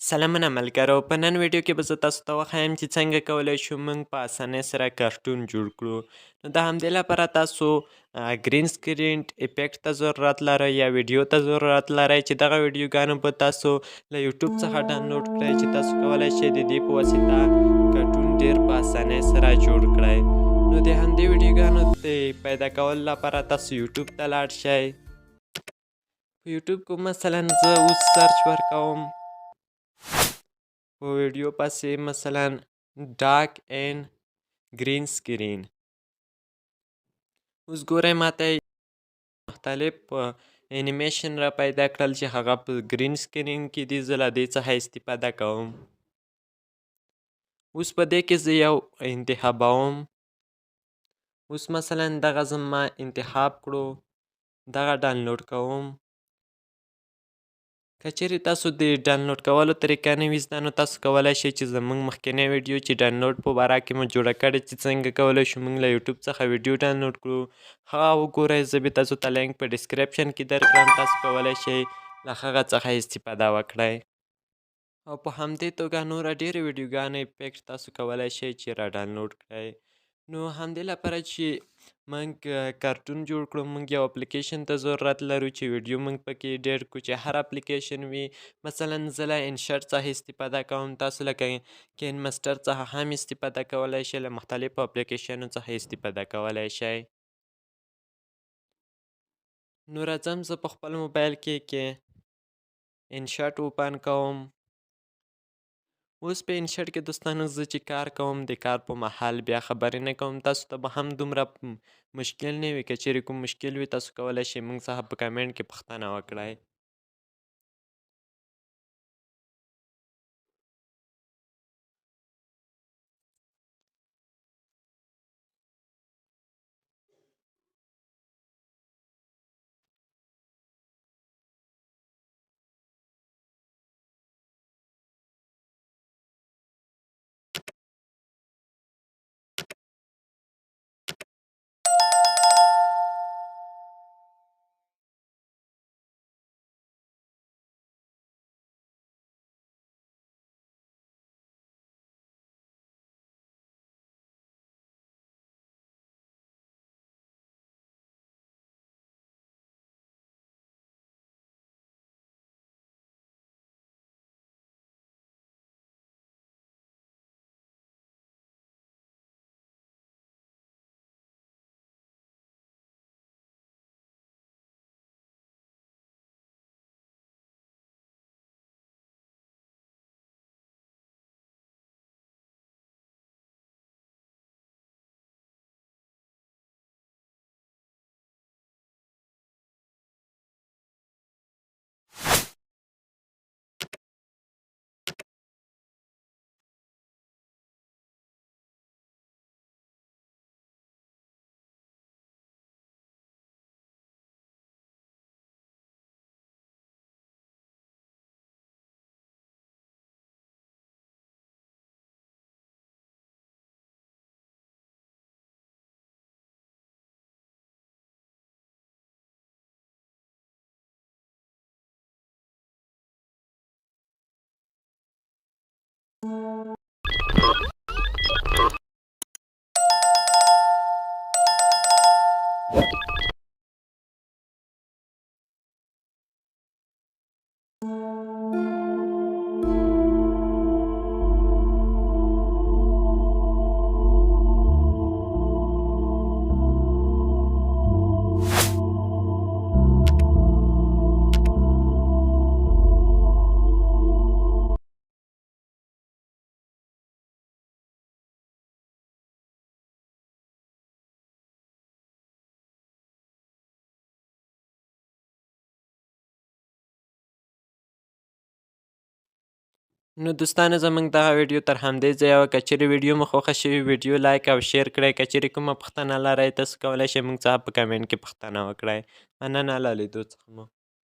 سلامونه ملګرو، په نن ویډیو کې به زه تاسو ته وښایم چې څنګه کولی شو موږ په اسانۍ سره کارتون جوړ کړو. نو د همدې لپاره تاسو ګرین سکرین افیکټ ته ضرورت لرئ یا ویډیو ته ضرورت لرئ چې دغه ویډیوګانو به تاسو له یوټیوب څخه ډاونلوډ کړئ چې تاسو کولی شئ د دې په واسطه کارتون ډېر په اسانۍ سره جوړ کړئ. نو د همدې ویډیوګانو د پیدا کولو لپاره تاسو یوټیوب ته لاړ شئ. په یوټیوب کې مثلا زه اوس سرچ ورکوم په ویډیو پسې مثلا ډارک اینډ گرین سکرین. اوس ګورئ ماته مختلف انیمیشن را پیدا کړل چې هغه په گرین سکرین کې دي. زه له دې څخه استفاده کوم. اوس په دې کې زه یو انتخابوم. اوس مثلا دغه زما انتخاب کړو، دغه ډاونلوډ کوم. که چیرې تاسو د ډاونلوډ کولو طریقه نه وي زده، نو تاسو کولی شئ چې زموږ مخکینی ویډیو چې ډاونلوډ په باره کې مو جوړه کړې چې څنګه کولی شو موږ له یوټیوب څخه ویډیو ډاونلوډ کړو، هغه وګورئ. زه به تاسو ته لینک په ډسکرپشن کې درکړم، تاسو کولی شئ له هغه څخه استفاده وکړئ. او په همدې توګه نوره ډېرې ویډیوګانې افیکټ تاسو کولی شئ چې را ډاونلوډ کړئ. نو همدې لپاره چې موږ کارتون جوړ کړو، موږ یو اپلیکیشن ته ضرورت لرو چې ویډیو موږ پکې ډېر کړو، چې هر اپلیکیشن وي. مثلا زه له انشټ څخه استفاده کوم، تاسو له کین ماسټر څخه هم استفاده کولی شئ، له مختلفو اپلیکیشنو څخه استفاده کولی شئ. نو راځم زه په خپل موبایل کې انشټ اوپن کوم. اوس په انشټ کې دوستانو زه چې کار کوم، د کار په مهال بیا خبرې نه کوم. تاسو ته به هم دومره مشکل نه وي. که چیرې کوم مشکل وي تاسو کولی شئ موږ څخه په کمنټ کې پوښتنه وکړئ. نو دوستانو زموږ دغه ویډیو تر همدې ځایه وه. که چیرې ویډیو مو خوښه شوې ویډیو لایک او شیر کړئ. که چیرې کومه پوښتنه لرئ تاسو کولی شئ موږ څخه په کمنټ کې پوښتنه وکړئ. مننه له لیدو څخه مو.